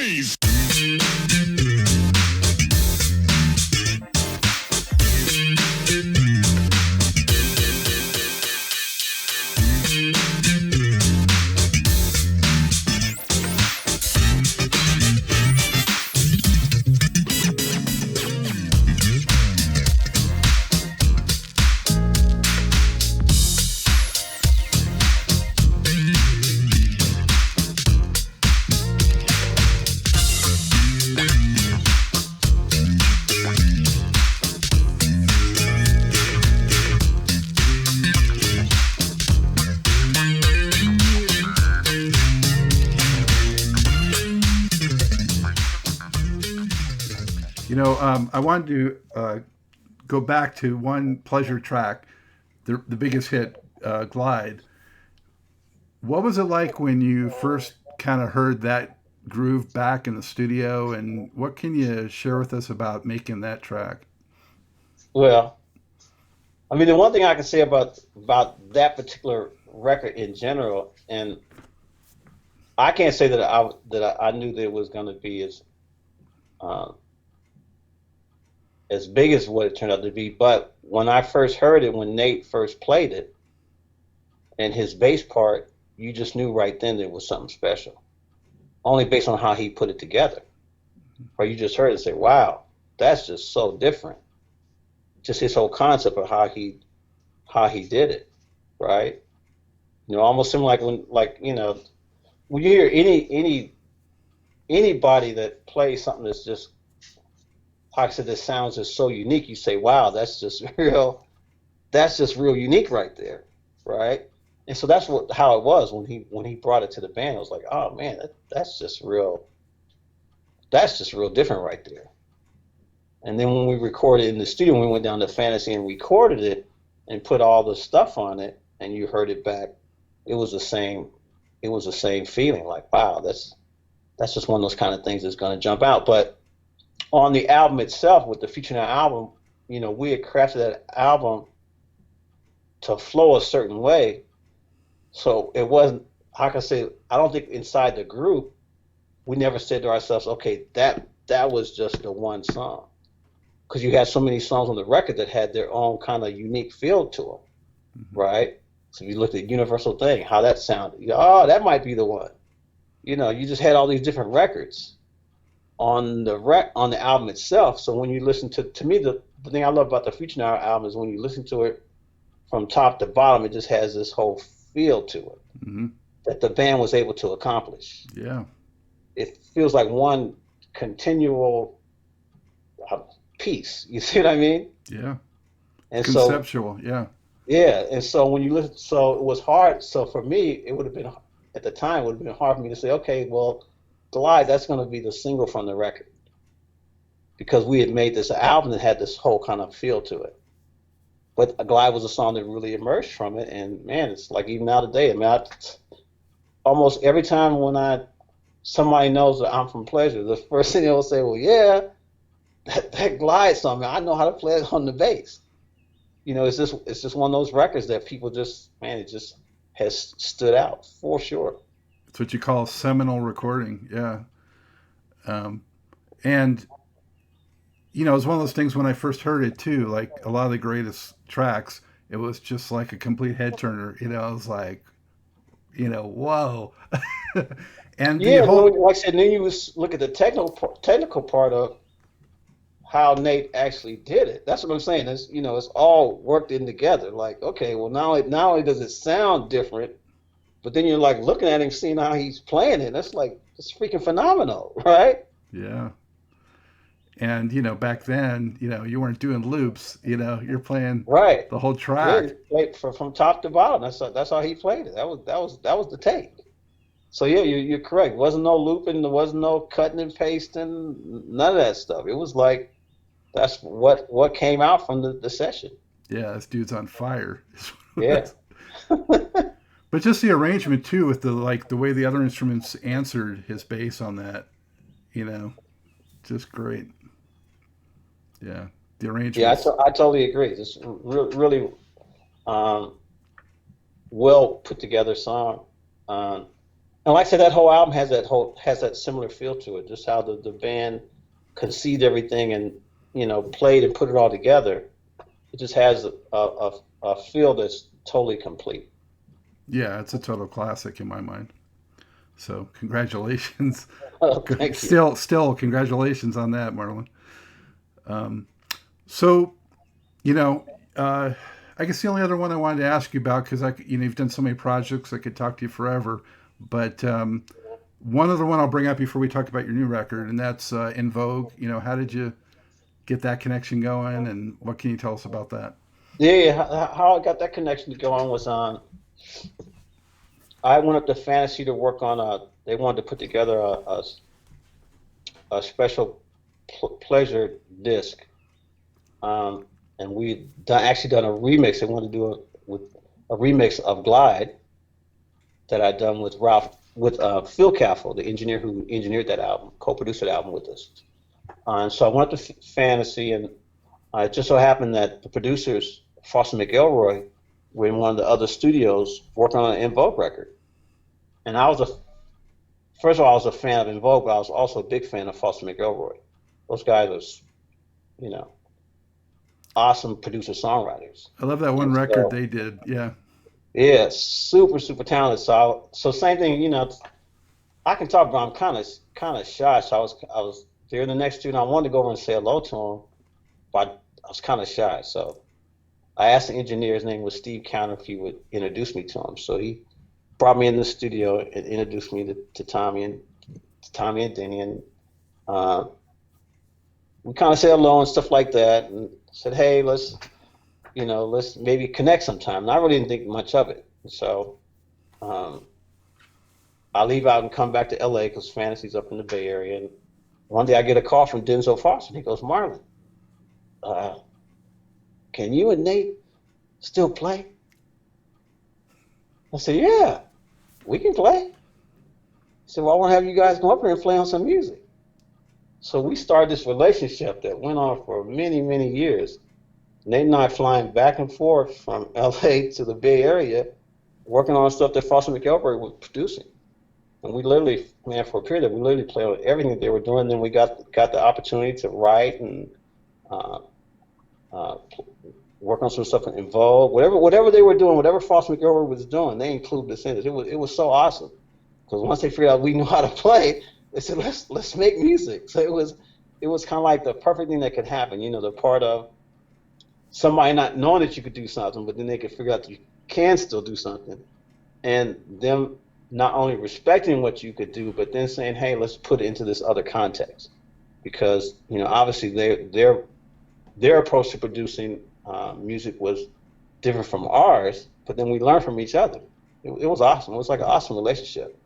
bass. I wanted to go back to one pleasure track, the biggest hit, Glide. What was it like when you first kind of heard that groove back in the studio, and what can you share with us about making that track? Well, I mean, the one thing I can say about that particular record in general, and I can't say that I knew that it was going to be as big as what it turned out to be. But when I first heard it, when Nate first played it, and his bass part, you just knew right then that it was something special. Only based on how he put it together. Or you just heard it and say, wow, that's just so different. Just his whole concept of how he did it, right? Almost similar when you hear anybody that plays something that's just, like I said, this sounds just so unique, you say, wow, that's just real unique right there, right? And so that's how it was when he brought it to the band. I was like, oh man, that's just real different right there. And then when we recorded in the studio, we went down to Fantasy and recorded it and put all the stuff on it, and you heard it back, it was the same feeling, like, wow, that's just one of those kind of things that's gonna jump out. But on the album itself, with the feature on the album, we had crafted that album to flow a certain way. So it wasn't, how can I say, I don't think inside the group, we never said to ourselves, okay, that was just the one song. Because you had so many songs on the record that had their own kind of unique feel to them, right? So if you looked at Universal Thing, how that sounded, oh, that might be the one. You just had all these different records on the album itself. So when you listen to me, the thing I love about the Future Now album is when you listen to it from top to bottom, it just has this whole feel to it that the band was able to accomplish. Yeah. It feels like one continual piece. You see what I mean? Yeah. And conceptual, yeah. Yeah, and so when you listen, so it was hard. So for me, it would have been, at the time, it would have been hard for me to say, okay, well, Glide, that's going to be the single from the record, because we had made this album that had this whole kind of feel to it. But Glide was a song that really emerged from it, and man, it's like even now today, I mean, almost every time when somebody knows that I'm from Pleasure, the first thing they'll say, well, yeah, that Glide song, man, I know how to play it on the bass. It's just one of those records that people just, man, it just has stood out for sure. It's what you call a seminal recording, yeah. And it was one of those things when I first heard it too, like a lot of the greatest tracks, it was just like a complete head turner. I was like, whoa. And yeah, like I said, then you look at the technical part of how Nate actually did it. That's what I'm saying. It's it's all worked in together. Like, okay, well not only does it sound different, but then you're like looking at him, seeing how he's playing it. That's like, it's freaking phenomenal, right? Yeah. And back then, you weren't doing loops. You're playing right the whole track. Yeah, from top to bottom. That's how he played it. That was the take. So yeah, you're correct. There wasn't no looping. There wasn't no cutting and pasting. None of that stuff. It was like, that's what came out from the session. Yeah, this dude's on fire. Yeah. But just the arrangement too, with the way the other instruments answered his bass on that, just great. Yeah, the arrangement. Yeah, I totally agree. Just really well put together song. And And like I said, that whole album has that similar feel to it. Just how the band conceived everything and played and put it all together. It just has a feel that's totally complete. Yeah, it's a total classic in my mind. So congratulations. Thank you. Still, congratulations on that, Marlon. Um, so, you know, uh, I guess the only other one I wanted to ask you about, because you've done so many projects, I could talk to you forever. But one other one I'll bring up before we talk about your new record, and that's En Vogue. How did you get that connection going, and what can you tell us about that? Yeah, yeah, how I got that connection to go on was on. I went up to Fantasy to work on a. They wanted to put together a special pleasure disc, um, and actually done a remix. They wanted to do with a remix of Glide that I'd done with Phil Caffel, the engineer who engineered that album, co-produced that album with us. And so I went up to Fantasy, and it just so happened that the producers, Foster McElroy, were in one of the other studios working on an En Vogue record. And first of all, I was a fan of En Vogue, but I was also a big fan of Foster McElroy. Those guys are, you know, awesome producer songwriters. I love that one And record so, they did. Yeah. yeah, super, super talented. So same thing, I can talk, but I'm kind of shy. So I was there the next studio, and I wanted to go over and say hello to him, but I was kind of shy. So I asked the engineer, his name was Steve Counter, if he would introduce me to him. So he brought me in the studio and introduced me to Tommy and Denny, and uh, we kind of said hello and stuff like that, and said, hey, let's maybe connect sometime. And I really didn't think much of it. So um, I leave out and come back to LA because Fantasy's up in the Bay Area. And one day I get a call from Denzel Foster. He goes, Marlon, uh, can you and Nate still play? I said, yeah, we can play. He said, well, I want to have you guys come up here and play on some music. So we started this relationship that went on for many, many years. Nate and I flying back and forth from LA to the Bay Area, working on stuff that Foster McElroy was producing. And we literally, man, for a period, we literally played on everything that they were doing. Then we got the opportunity to write and uh, uh, work on some stuff in Vogue, whatever they were doing, whatever Foster McElroy was doing, they included us in it. It was so awesome because once they figured out we knew how to play, they said let's make music. So it was kind of like the perfect thing that could happen. The part of somebody not knowing that you could do something, but then they could figure out that you can still do something, and them not only respecting what you could do, but then saying, hey, let's put it into this other context, because obviously their approach to producing music was different from ours, but then we learned from each other. It was awesome. It was like an awesome relationship.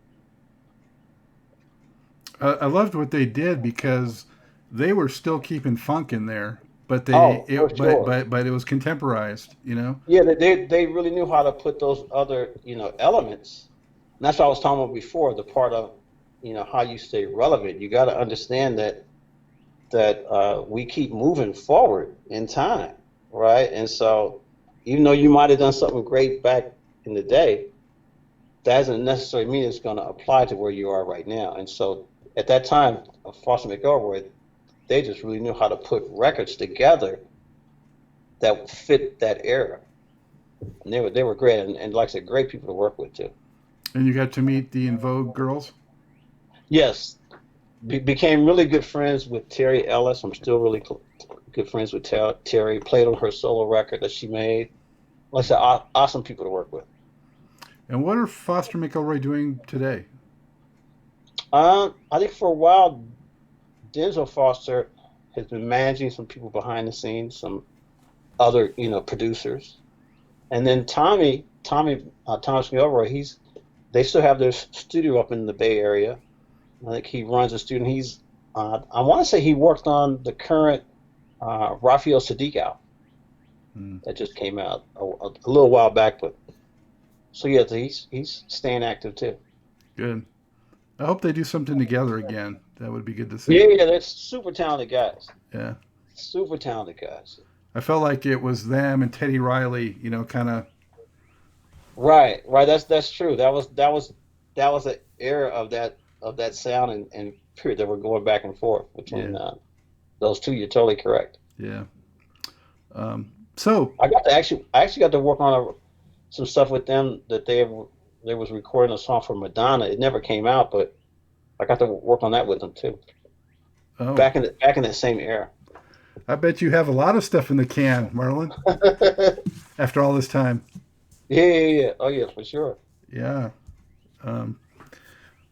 I loved what they did because they were still keeping funk in there, but Oh, for sure. but it was contemporized. Yeah, they really knew how to put those other elements. And that's what I was talking about before. The part of how you stay relevant. You got to understand that we keep moving forward in time, right? And so, even though you might have done something great back in the day, that doesn't necessarily mean it's going to apply to where you are right now. And so, at that time, Foster McElroy, they just really knew how to put records together that fit that era, and they were great, and like I said, great people to work with too. And you got to meet the En Vogue girls. Yes, became really good friends with Terry Ellis. I'm still really good friends with Terry. Played on her solo record that she made. Like I said, awesome people to work with. And what are Foster McElroy doing today? I think for a while, Denzel Foster has been managing some people behind the scenes, some other producers, and then Thomas McElroy. They still have their studio up in the Bay Area. I think he runs a studio. I want to say he worked on the current Raphael Sadiq album Hmm. that just came out a little while back. But so yeah, he's staying active too. Good. I hope they do something together again. That would be good to see. Yeah, yeah, they're super talented guys. Yeah. Super talented guys. I felt like it was them and Teddy Riley, kind of. Right, right. That's true. That was that was an era of that sound and period that were going back and forth Yeah, between those two. You're totally correct. yeah. So, I actually got to work on some stuff with them that they was recording a song for Madonna. It never came out, but I got to work on that with them too. oh, Back in that same era. I bet you have a lot of stuff in the can, Marlon. Yeah, After all this time, yeah. Oh yeah, for sure. yeah. Um,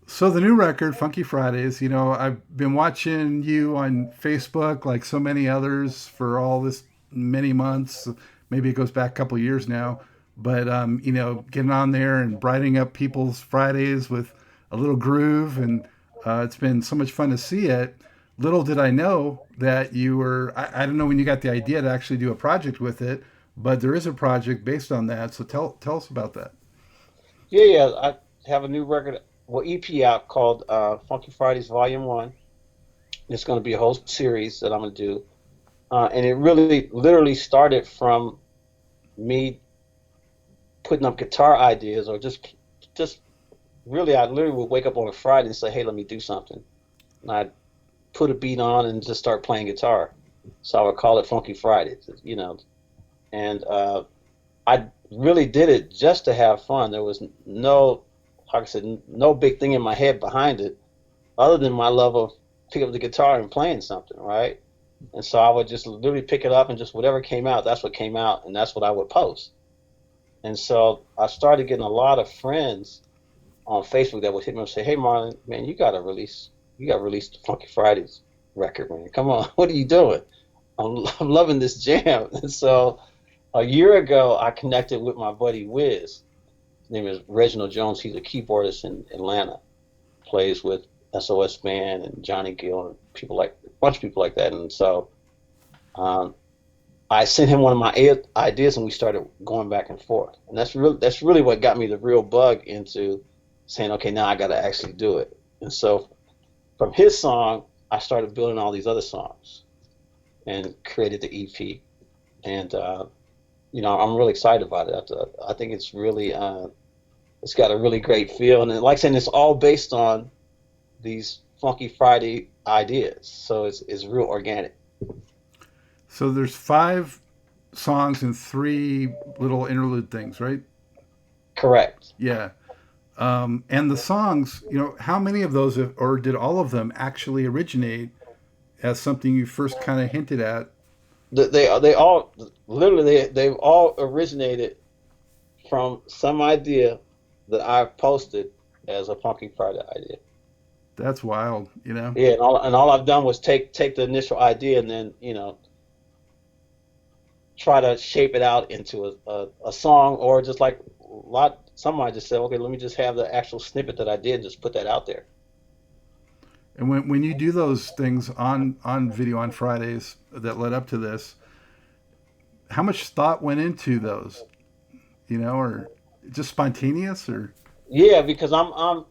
so the new record, Funky Fridays. I've been watching you on Facebook, like so many others, for all this many months. Maybe it goes back a couple years now. But getting on there and brightening up people's Fridays with a little groove, and it's been so much fun to see it. Little did I know that you were. I don't know when you got the idea to actually do a project with it, but there is a project based on that. So tell us about that. Yeah. I have a new record, well, EP out called Funky Fridays Volume One. It's going to be a whole series that I'm going to do, and it really, literally started from me putting up guitar ideas, or just really, I literally would wake up on a Friday and say, "Hey, let me do something." And I'd put a beat on and just start playing guitar. So I would call it Funky Fridays, And I really did it just to have fun. There was no, like I said, no big thing in my head behind it, other than my love of picking up the guitar and playing something, right? And so I would just literally pick it up and just whatever came out, that's what came out, and that's what I would post. And so I started getting a lot of friends on Facebook that would hit me and say, "Hey, Marlon, man, you got to release the Funky Fridays record, man. Come on, what are you doing? I'm loving this jam." And so a year ago, I connected with my buddy Wiz. His name is Reginald Jones. He's a keyboardist in Atlanta. Plays with SOS Band and Johnny Gill and a bunch of people like that. And so um, I sent him one of my ideas, and we started going back and forth. And that's really what got me the real bug into saying, okay, now I got to actually do it. And so from his song, I started building all these other songs and created the EP. And I'm really excited about it. I think it's really it's got a really great feel, and like I said, it's all based on these Funky Friday ideas. So it's real organic. So there's 5 songs and 3 little interlude things, right? Correct. Yeah. And the songs, how many of those, or did all of them actually originate as something you first kind of hinted at? They all literally they've all originated from some idea that I posted as a Funky Friday idea. That's wild. Yeah, and all I've done was take the initial idea and then try to shape it out into a song, or just like a lot. Some I just said, okay, let me just have the actual snippet that I did and just put that out there. And when you do those things on video on Fridays that led up to this, how much thought went into those? Or just spontaneous, or Yeah, because I'm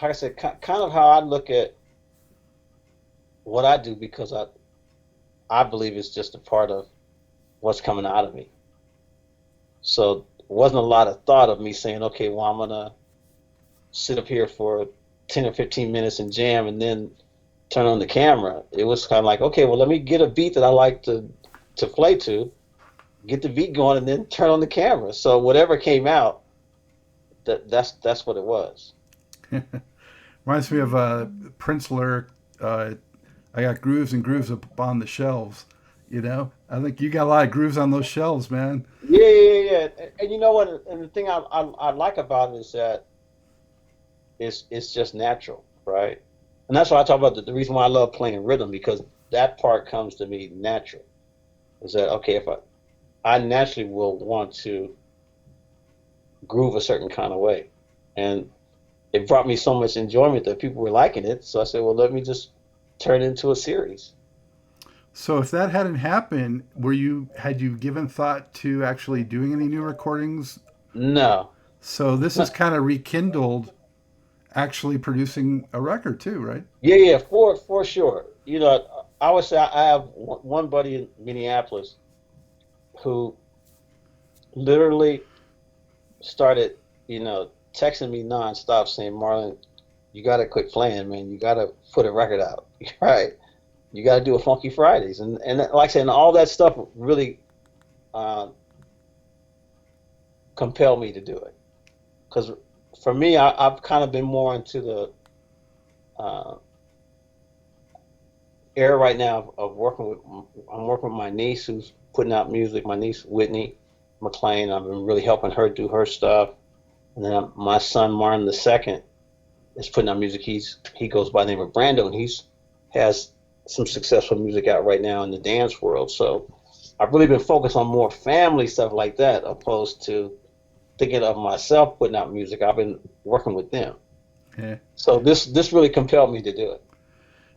like I said, kind of how I look at what I do, because I believe it's just a part of what's coming out of me. So it wasn't a lot of thought of me saying, okay, well, I'm gonna sit up here for 10 or 15 minutes and jam and then turn on the camera. It was kind of like, okay, well, let me get a beat that I like to play to, get the beat going, and then turn on the camera. So whatever came out, that's what it was. reminds me of Prince lyric. I got grooves and grooves up on the shelves. I think you got a lot of grooves on those shelves, man. Yeah. And you know what? And the thing I like about it is that it's just natural, right? And that's why I talk about the reason why I love playing rhythm, because that part comes to me natural. Is that okay? If I naturally will want to groove a certain kind of way, and it brought me so much enjoyment that people were liking it. So I said, well, let me just turn it into a series. So if that hadn't happened, had you given thought to actually doing any new recordings? No, So this is kind of rekindled actually producing a record too, right? yeah, for sure. I would say I have one buddy in Minneapolis who literally started, texting me nonstop saying, "Marlon, you got to quit playing, man. You got to put a record out, right? You got to do a Funky Fridays." And like I said, and all that stuff really uh, compelled me to do it. Because for me, I've kind of been more into the uh, era right now of working with. I'm working with my niece who's putting out music. My niece Whitney McClain. I've been really helping her do her stuff. And then my son Martin II is putting out music. He goes by the name of Brando, and he's has some successful music out right now in the dance world. So I've really been focused on more family stuff like that, opposed to thinking of myself putting out music. I've been working with them. Yeah. So this really compelled me to do it.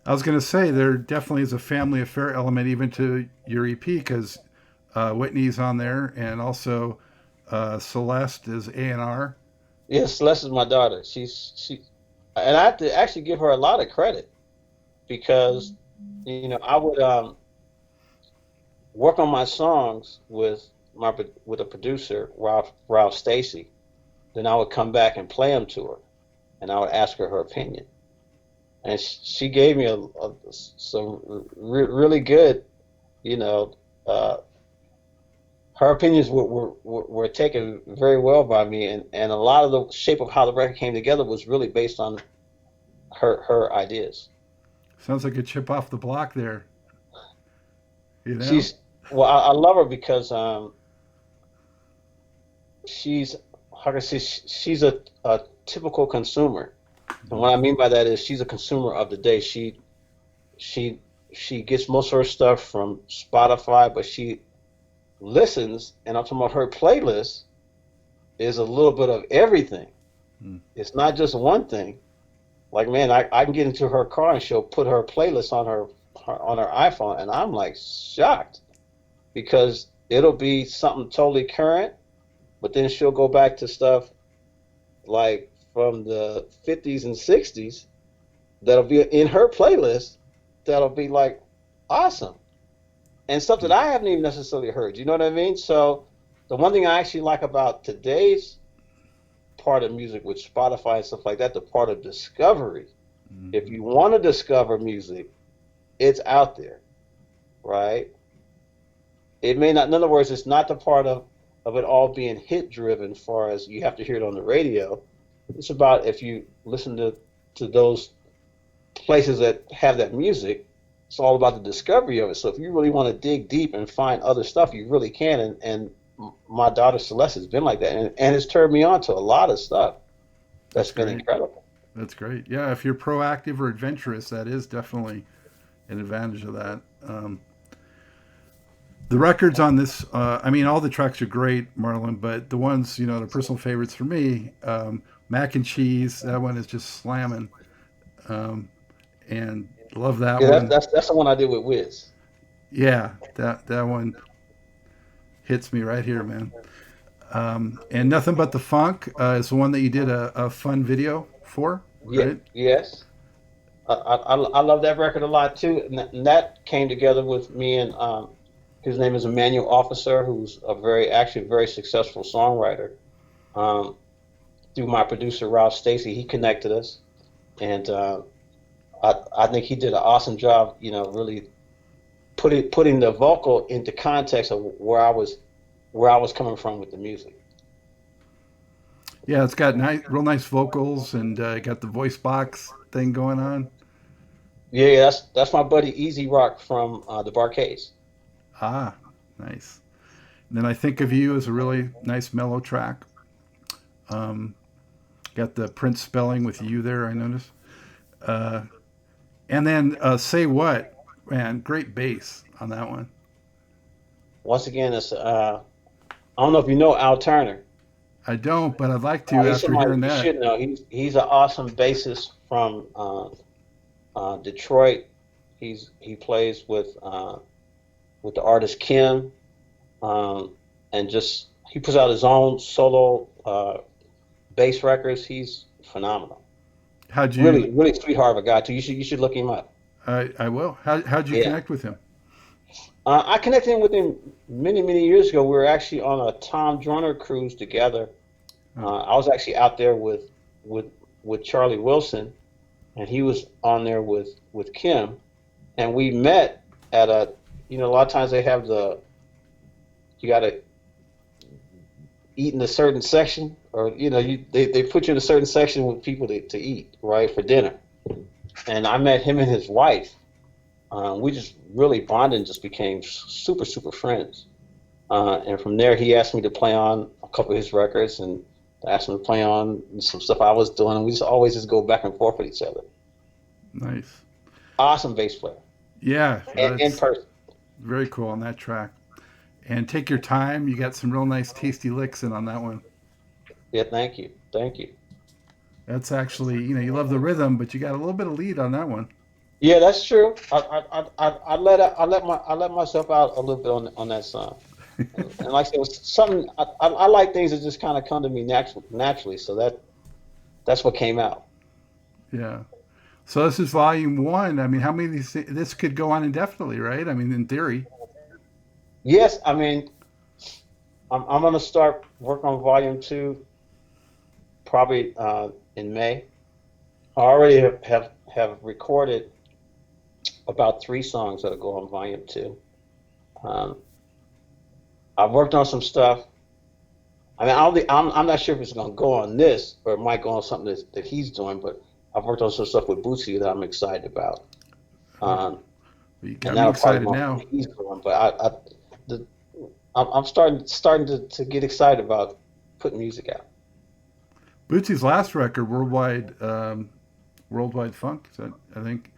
I was going to say there definitely is a family affair element even to your EP because Whitney's on there and also Celeste is A&R. Yes, Celeste is my daughter. And I have to actually give her a lot of credit because I would work on my songs with a producer, Ralph Stacy. Then I would come back and play them to her, and I would ask her opinion. And she gave me some really good, uh, her opinions were taken very well by me, and a lot of the shape of how the record came together was really based on her ideas. Sounds like a chip off the block there. You know? She's well, I love her because she's how can I say she's a typical consumer, and what I mean by that is she's a consumer of the day. She she gets most of her stuff from Spotify, but she listens, and I'm talking about her playlist is a little bit of everything. Mm. It's not just one thing. Like man, I can get into her car and she'll put her playlist on her iPhone, and I'm like shocked because it'll be something totally current, but then she'll go back to stuff like from the 50s and 60s that'll be in her playlist that'll be like awesome and stuff that I haven't even necessarily heard. You know what I mean? So the one thing I actually like about today's part of music with Spotify and stuff like that, the part of discovery. Mm-hmm. If you want to discover music, it's out there, right? It may not, in other words, it's not the part of it all being hit driven as far as you have to hear it on the radio. It's about if you listen to those places that have that music, it's all about the discovery of it. So if you really want to dig deep and find other stuff, you really can. And my daughter Celeste has been like that, and it's turned me on to a lot of stuff. That's been great. incredible. That's great. Yeah, if you're proactive or adventurous, that is definitely an advantage of that. The records on this, I mean, all the tracks are great, Marlon, but the ones, the personal favorites for me, Mac and Cheese, that one is just slamming. And love that Yeah, one. that's the one I did with Wiz. Yeah, that one hits me right here, man. And Nothing But the Funk is the one that you did a fun video for, Yeah, right? yes. I love that record a lot too, and that came together with me and his name is Emmanuel Officer, who's actually very successful songwriter. Um, Through my producer Ralph Stacy, he connected us, and I think he did an awesome job. Really putting the vocal into context of where I was coming from with the music. Yeah, it's got real nice vocals and got the voice box thing going on. Yeah, that's my buddy Easy Rock from the Barcades. Ah, nice. And then I Think of You is a really nice mellow track. Um, got the Prince spelling with you there, I noticed. Uh, and then Say What, man, great bass on that one. Once again, it's I don't know if you know Al Turner. I don't, but I'd like to He's after somebody hearing you that. should know. He's an awesome bassist from Detroit. He plays with the artist Kim, and just he puts out his own solo bass records. He's phenomenal. How'd Really, you? really sweetheart of a guy too. You should look him up. I will. How'd you Yeah, connect with him? I connected with him many years ago. We were actually on a Tom Joyner cruise together, Oh, I was actually out there with with Charlie Wilson, and he was on there with Kim, and we met at a, a lot of times they have you got to eat in a certain section, or they put you in a certain section with people to eat, right, for dinner. And I met him and his wife. We just really bonded and just became super super friends. And from there, he asked me to play on a couple of his records, and I asked him to play on some stuff I was doing, and we just always just go back and forth with each other. nice. Awesome bass player, Yeah, in that's person. very cool on that track. And take your time. You got some real nice, tasty licks in on that one. Yeah, thank you, thank you. That's actually, you love the rhythm, but you got a little bit of lead on that one. Yeah, that's true. I let myself out a little bit on that song. And like I said, it was something I like things that just kind of come to me naturally. So that's what came out. Yeah. So this is volume one. I mean, how many of these? This could go on indefinitely, right? I mean, in theory. Yes, I mean I'm gonna start work on volume two probably in May. I already have recorded about three songs that'll go on volume two. Um, I've worked on some stuff. I mean, I'm not sure if it's gonna go on this or it might go on something that he's doing, but I've worked on some stuff with Bootsy that I'm excited about. Oh, Um, you and got me that'll probably be excited on now. what he's doing. But the, I'm starting to get excited about putting music out. Bootsy's last record, Worldwide Funk, is that, I think,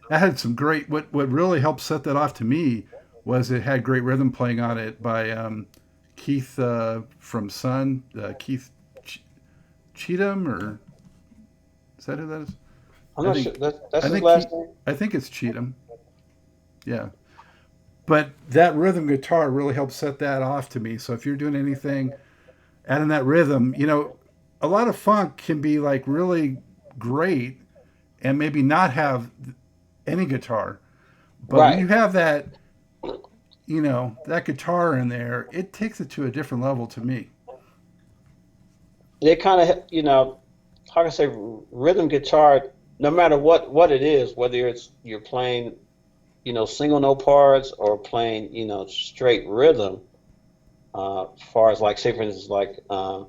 that had some great. What really helped set that off to me was it had great rhythm playing on it by Keith from Sun, Keith Ch- Cheatham, or is that who that is? I'm I not sure think that's I his think last name. I think it's Cheatham. Yeah, but that rhythm guitar really helped set that off to me. So if you're doing anything, adding that rhythm, a lot of funk can be like really great and maybe not have any guitar. But when you Right. have that guitar in there, it takes it to a different level to me. They kind of how can I say rhythm guitar. No matter what it is, whether it's you're playing single note parts or playing straight rhythm. As far as like say for instance like a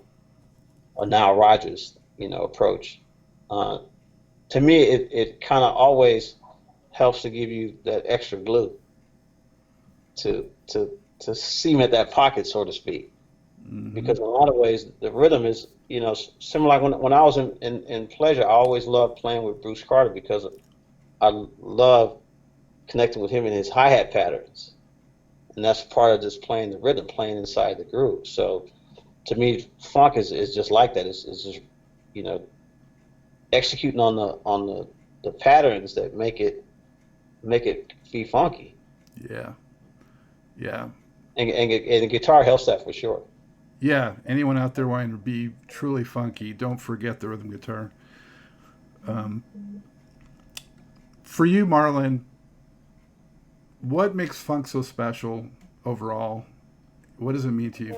Nile Rodgers approach. Uh, to me, it kind of always helps to give you that extra glue to cement that pocket, so to speak. Hmm. Because in a lot of ways, the rhythm is, similar. Like when I was in Pleasure, I always loved playing with Bruce Carter because I love connecting with him in his hi hat patterns, and that's part of just playing the rhythm, playing inside the groove. So to me, funk is just like that. It's just you know executing on the patterns that make it be funky, Yeah, yeah, and the guitar helps that for sure. yeah. Anyone out there wanting to be truly funky, don't forget the rhythm guitar. Um, for you, Marlon, what makes funk so special overall? What does it mean to you?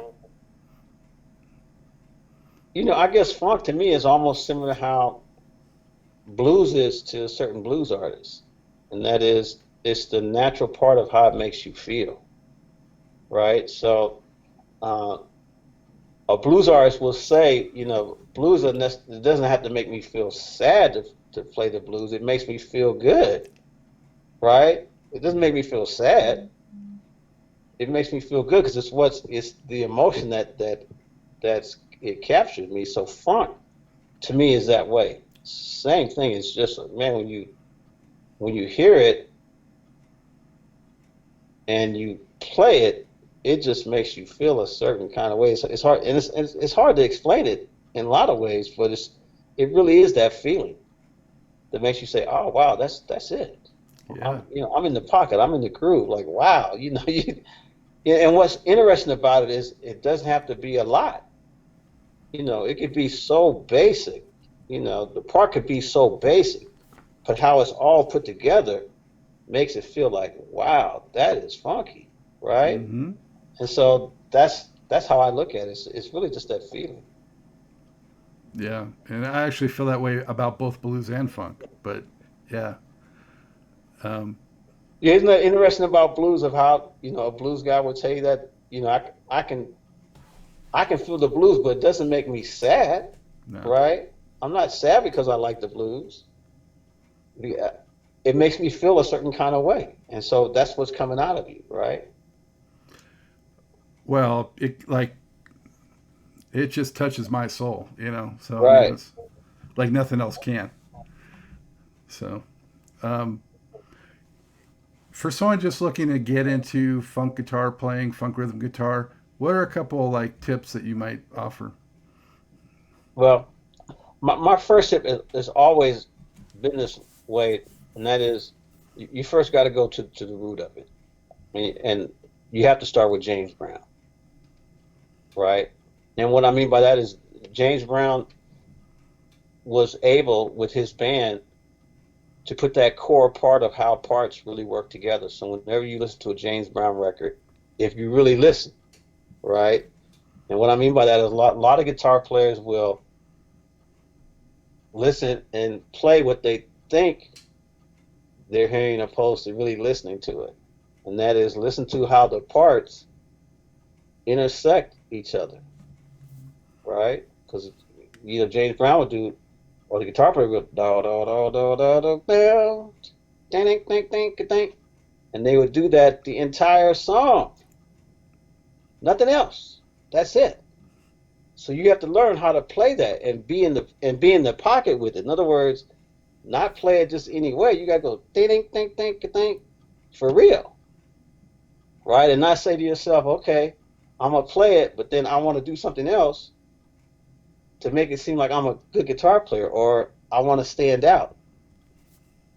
I guess funk to me is almost similar to how blues is to certain blues artists, and that is it's the natural part of how it makes you feel, right? So uh, a blues artist will say, blues it doesn't have to make me feel sad to play the blues. It makes me feel good, right? It doesn't make me feel sad. It makes me feel good because it's the emotion that's it captured me. So funk to me is that way. Same thing. It's just man when you hear it and you play it, it just makes you feel a certain kind of way. It's hard and it's hard to explain it in a lot of ways, but it really is that feeling that makes you say, "Oh wow, that's it." Yeah, I'm in the pocket. I'm in the groove. Like wow, and what's interesting about it is it doesn't have to be a lot. It could be so basic. The part could be so basic, but how it's all put together makes it feel like, wow, that is funky, right? mm-hmm. And so that's how I look at it. It's really just that feeling. Yeah, and I actually feel that way about both blues and funk. But yeah, um, Yeah, isn't that interesting about blues of how, a blues guy would tell you that, I can feel the blues, but it doesn't make me sad, no. right? I'm not sad because I like the blues. Yeah, it makes me feel a certain kind of way. And so that's what's coming out of you, right? Well, it just touches my soul, you know. So I mean, Right. it's like nothing else can. So um, for someone just looking to get into funk guitar playing, funk rhythm guitar, what are a couple like tips that you might offer? Well, my first tip is always been this way, and that is you first got to go to the root of it. And you have to start with James Brown, right? And what I mean by that is James Brown was able, with his band, to put that core part of how parts really work together. So whenever you listen to a James Brown record, if you really listen, right? And what I mean by that is a lot of guitar players will listen and play what they think they're hearing opposed to really listening to it. And that is listen to how the parts intersect each other, right? Because James Brown would do, or the guitar player would da da da da da da da, ding ding ding ding, and they would do that the entire song, nothing else. That's it. So you have to learn how to play that and be in the pocket with it. In other words, not play it just any way. You gotta go ding ding ding ding ding for real, right? And not say to yourself, okay, I'm gonna play it, but then I want to do something else to make it seem like I'm a good guitar player or I want to stand out.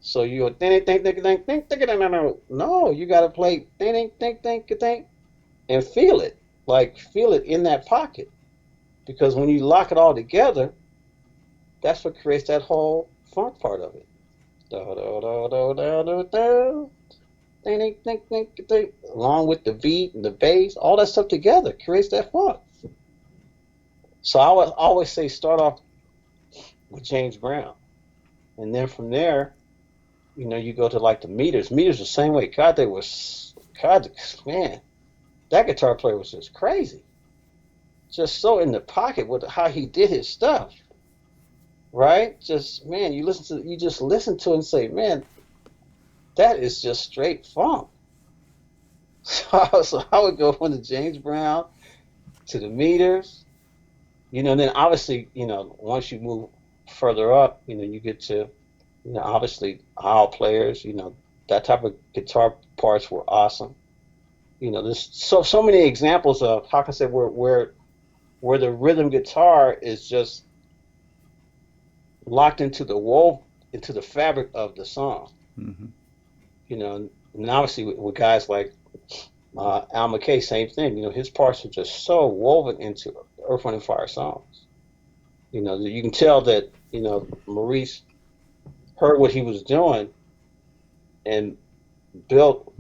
So you go ding ding ding ding ding ding ding. No, you got to play ding ding ding ding ding and feel it, like feel it in that pocket. Because when you lock it all together, that's what creates that whole funk part of it. Da da da da da da da. Ding ding ding ding ding. Along with the beat and the bass, all that stuff together creates that funk. So I would always say start off with James Brown, and then from there, you go to like the meters. Meters the same way. God, they were, God, man, that guitar player was just crazy. Just so in the pocket with how he did his stuff, right? Just man, you just listen to it and say, man, that is just straight funk. So I would go from the James Brown to the meters, and then obviously, once you move further up, you get to, obviously all players, that type of guitar parts were awesome. There's so many examples of how can I say where the rhythm guitar is just locked into into the fabric of the song. Mm-hmm. And obviously with guys like Al McKay, same thing. His parts are just so woven into Earth, Wind and Fire songs. You can tell that Maurice heard what he was doing and built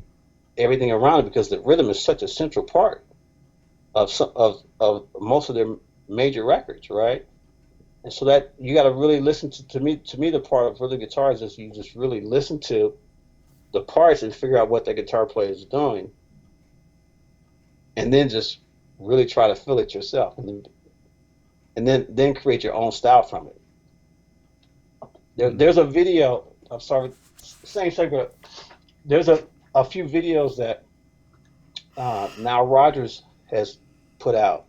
everything around it because the rhythm is such a central part of most of their major records, right? And so that you got to really listen to me the part of rhythm guitar is just you just really listen to the parts and figure out what the guitar player is doing, and then just really try to feel it yourself, and then create your own style from it. Mm-hmm. There's a video. I'm sorry, same thing, but there's a few videos that Now Rogers has put out,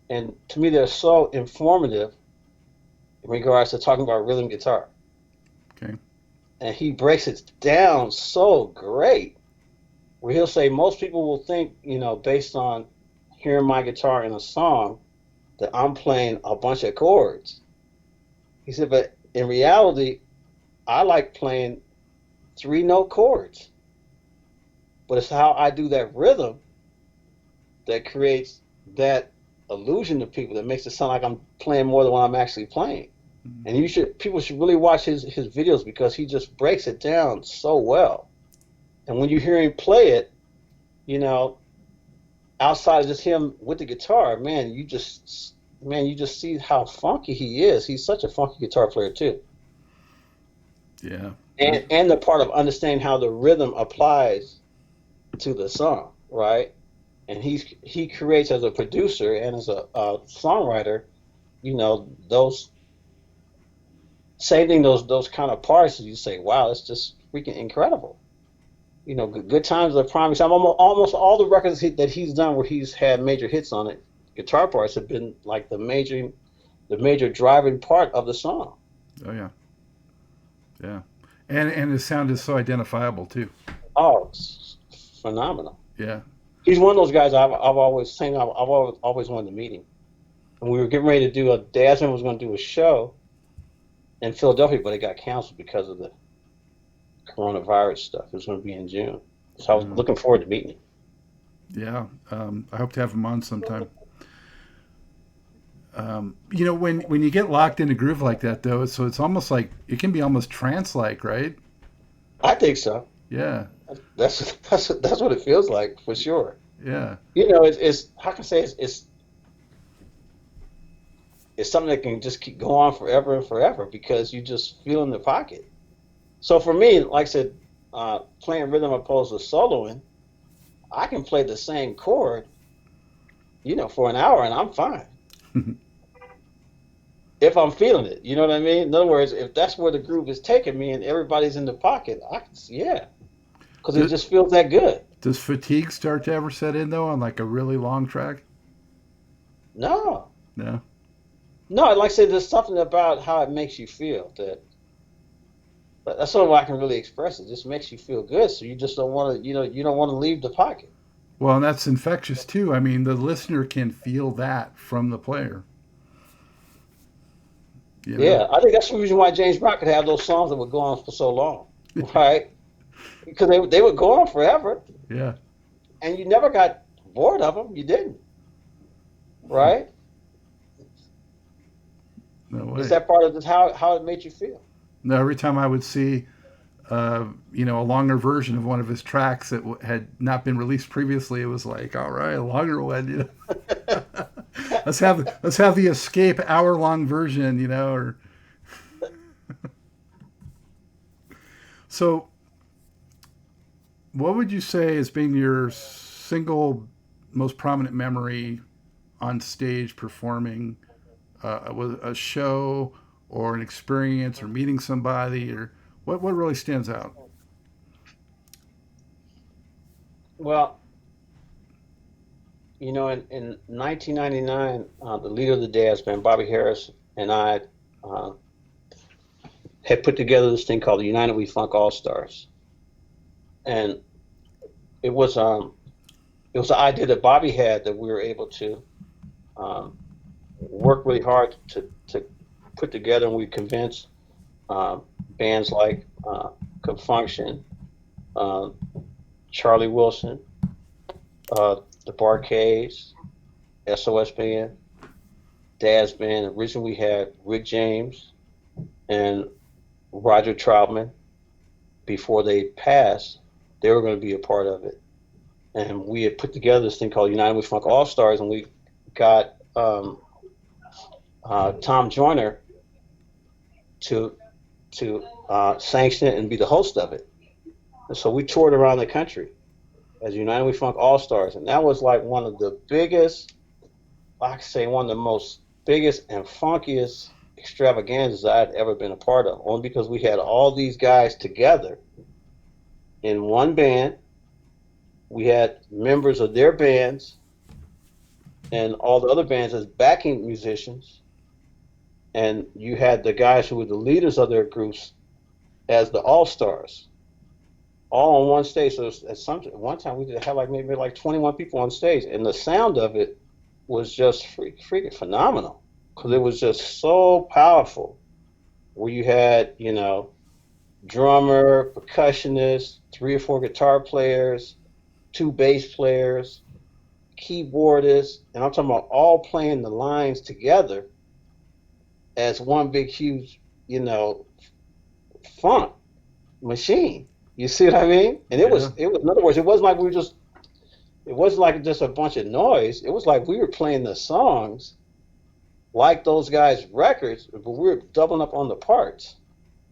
and to me they're so informative in regards to talking about rhythm guitar, Okay. and he breaks it down so great. Where he'll say most people will think, based on hearing my guitar in a song, that I'm playing a bunch of chords. He said, but in reality, I like playing three note chords. But it's how I do that rhythm that creates that illusion to people that makes it sound like I'm playing more than what I'm actually playing. Mm-hmm. And people should really watch his videos because he just breaks it down so well. And when you hear him play it, you know, outside of just him with the guitar, man, you just man, you just see how funky he is. He's such a funky guitar player too. Yeah. And the part of understanding how the rhythm applies to the song, right? And he creates as a producer and as a songwriter, those same thing, those kind of parts. You say, wow, it's just freaking incredible. Good Times are prime example. Almost all the records that he's done where he's had major hits on it, guitar parts have been like the major driving part of the song. Oh yeah. Yeah. And his sound is so identifiable too. Oh, it's phenomenal. Yeah. He's one of those guys I've always seen. I've always wanted to meet him. And we were getting ready to do Dazz Band was going to do a show in Philadelphia, but it got canceled because of the coronavirus stuff. It was going to be in June. So I was looking forward to meeting him. Yeah. I hope to have him on sometime. When you get locked in a groove like that, though, so it's almost like it can be almost trance-like, right? I think so. Yeah. That's what it feels like for sure. Yeah. It's how can I say it's something that can just keep go on forever and forever because you just feel in the pocket. So for me, like I said, playing rhythm opposed to soloing, I can play the same chord, for an hour and I'm fine. If I'm feeling it, you know what I mean? In other words, if that's where the groove is taking me and everybody's in the pocket, because it just feels that good. Does fatigue start to ever set in though on like a really long track? No. No. No, like I said, there's something about how it makes you feel but that's the only way I can really express it. It just makes you feel good, so you just don't want to, you don't want to leave the pocket. Well, and that's infectious too. I mean, the listener can feel that from the player. Yeah, I think that's the reason why James Brown could have those songs that would go on for so long, right? Because they would go on forever. Yeah. And you never got bored of them. You didn't, right? No way. Is that part of how it made you feel? No, every time I would see, a longer version of one of his tracks that had not been released previously, it was like, all right, a longer one, let's have the Escape hour-long version, or. So, what would you say has been your single most prominent memory on stage performing? Was a show or an experience or meeting somebody, or what really stands out? Well, in 1999, the leader of the Dazz Band, Bobby Harris, and I had put together this thing called the United We Funk AllStars, and it was an idea that Bobby had that we were able to work really hard to put together, and we convinced bands like Function, Charlie Wilson, the Barcades, SOS Band, Dazz Band. Originally we had Rick James and Roger Troutman. Before they passed, they were going to be a part of it. And we had put together this thing called United We Funk AllStars, and we got Tom Joyner to sanction it and be the host of it. And so we toured around the country as United We Funk AllStars, and that was like one of the biggest, I could say one of the most biggest and funkiest extravaganzas I'd ever been a part of, only because we had all these guys together in one band. We had members of their bands and all the other bands as backing musicians, and you had the guys who were the leaders of their groups as the all-stars, all on one stage. So at one time we had maybe 21 people on stage, and the sound of it was just freaking phenomenal, because it was just so powerful, where you had, drummer, percussionist, 3 or 4 guitar players, 2 bass players, keyboardists, and I'm talking about all playing the lines together as one big huge, funk machine. You see what I mean? And it was in other words, it wasn't like it wasn't like just a bunch of noise. It was like we were playing the songs like those guys' records, but we were doubling up on the parts.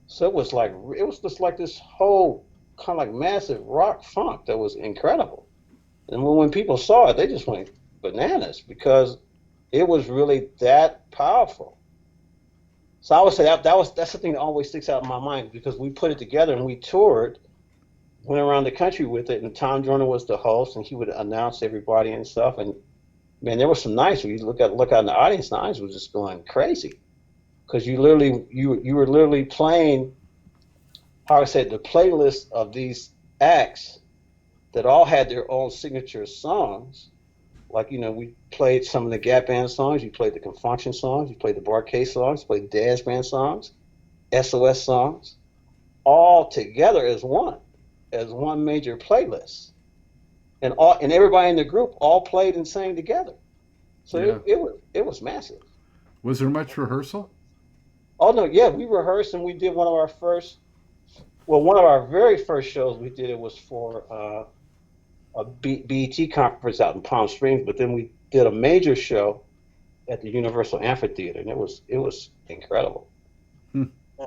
So it was just like this whole kind of like massive rock funk that was incredible. And when people saw it, they just went bananas because it was really that powerful. So I would say that's the thing that always sticks out in my mind because we put it together and we toured, went around the country with it, and Tom Joyner was the host, and he would announce everybody and stuff. And man, there were some nights where you look out in the audience, and the audience was just going crazy because you were literally playing, how I said, the playlist of these acts that all had their own signature songs. Like, we played some of the Gap Band songs, you played the Confunction songs, you played the Bar K songs, you played the Dazz Band songs, SOS songs, all together as one major playlist. And everybody in the group all played and sang together. So Yeah. it was massive. Was there much rehearsal? Oh no, yeah, we rehearsed and we did one of our very first shows we did it was for a BET conference out in Palm Springs, but then we did a major show at the Universal Amphitheater, and it was incredible. Hmm. I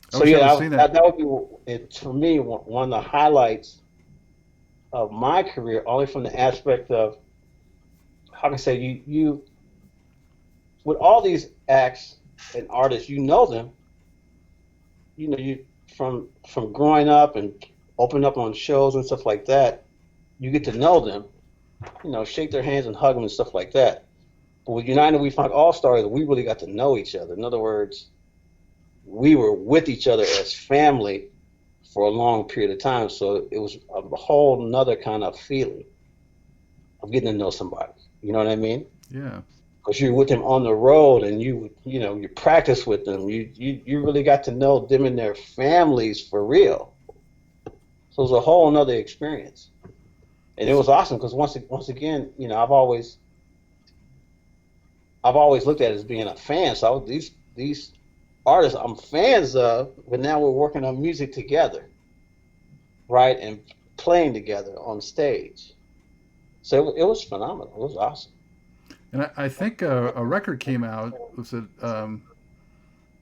So wish I would yeah, have seen that. that would be for me one of the highlights of my career, only from the aspect of how can I say you with all these acts and artists, you know them, you from growing up and opening up on shows and stuff like that, you get to know them, shake their hands and hug them and stuff like that. But with United We Funk All Stars, we really got to know each other. In other words, we were with each other as family for a long period of time. So it was a whole nother kind of feeling of getting to know somebody. You know what I mean? Yeah. Because you're with them on the road and you practice with them. You really got to know them and their families for real. So it was a whole nother experience. And it was awesome because once again, I've always looked at it as being a fan. So these artists I'm fans of, but now we're working on music together, right, and playing together on stage. So it was phenomenal. It was awesome. And I think a record came out. Was it?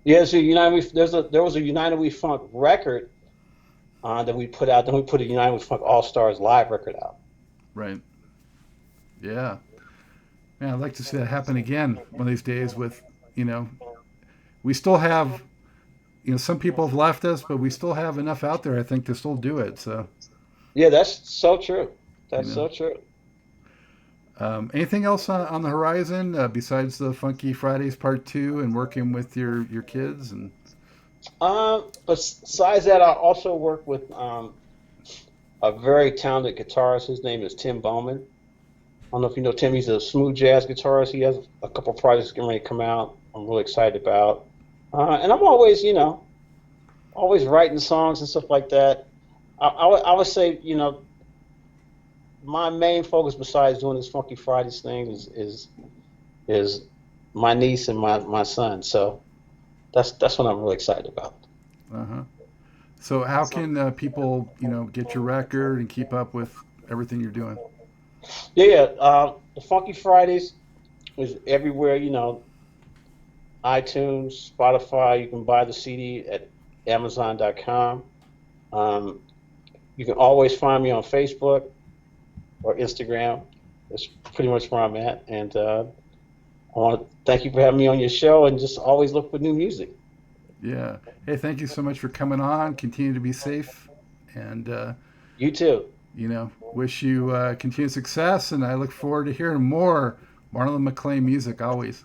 Yeah, so there was a United We Funk record that we put out. Then we put a United We Funk All Stars live record out. Right. Yeah. Man, I'd like to see that happen again one of these days. You know, we still have, some people have left us, but we still have enough out there, I think, to still do it. So, Yeah, that's so true. you That's know, so true. anything else on the horizon besides the Funky Fridays Part Two and working with your kids and Besides that, I also work with a very talented guitarist. His name is Tim Bowman. I don't know if you know Tim. He's a smooth jazz guitarist. He has a couple projects getting ready to come out. I'm really excited about. And I'm always, always writing songs and stuff like that. I would say, my main focus besides doing this Funky Fridays thing is my niece and my son. So that's what I'm really excited about. uh-huh. So how can people get your record and keep up with everything you're doing? Yeah, yeah. The Funky Fridays is everywhere. iTunes, Spotify. You can buy the CD at Amazon.com. Um, you can always find me on Facebook or Instagram. That's pretty much where I'm at. And I want to thank you for having me on your show and just always look for new music. Yeah. Hey, thank you so much for coming on. Continue to be safe, and You too. wish you continued success. And I look forward to hearing more Marlon McClain music always.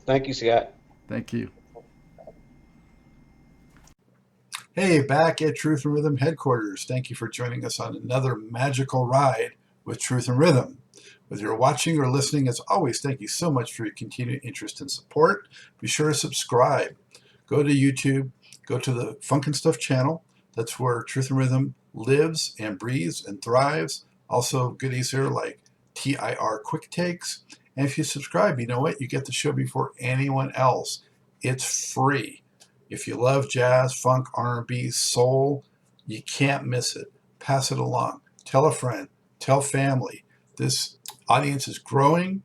Thank you, Scott. Thank you. Hey, back at Truth and Rhythm headquarters. Thank you for joining us on another magical ride with Truth and Rhythm. Whether you're watching or listening, as always, thank you so much for your continued interest and support. Be sure to subscribe. Go to YouTube, go to the Funk and Stuff channel. That's where Truth and Rhythm lives and breathes and thrives. Also, goodies here like TIR Quick Takes. And if you subscribe, you know what? You get the show before anyone else. It's free. If you love jazz, funk, R&B, soul, you can't miss it. Pass it along. Tell a friend. Tell family. This audience is growing.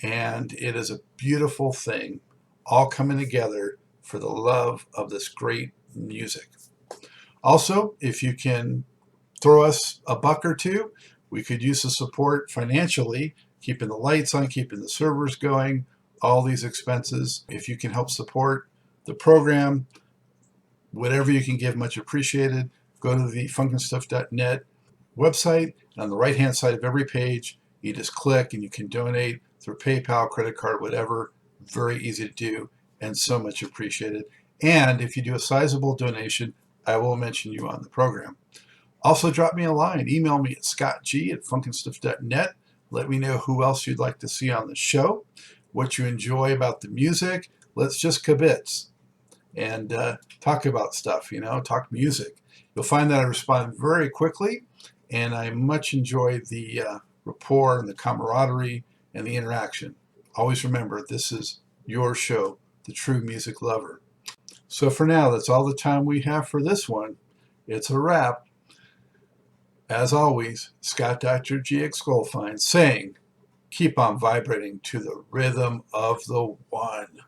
and it is a beautiful thing, all coming together for the love of this great music. Also, if you can throw us a buck or two, we could use the support financially, keeping the lights on, keeping the servers going, all these expenses. If you can help support the program, whatever you can give, much appreciated. Go to the funkandstuff.net website, and on the right hand side of every page, you just click and you can donate through PayPal, credit card, whatever. Very easy to do and so much appreciated. And if you do a sizable donation, I will mention you on the program. Also, drop me a line. Email me at scottg@funkandstuff.net. Let me know who else you'd like to see on the show, what you enjoy about the music. Let's just kibitz and talk about stuff, talk music. You'll find that I respond very quickly, and I much enjoy the rapport and the camaraderie and the interaction. Always remember, this is your show, The True Music Lover. So for now, that's all the time we have for this one. It's a wrap. As always, Scott Dr. GX Goldfine saying, keep on vibrating to the rhythm of the one.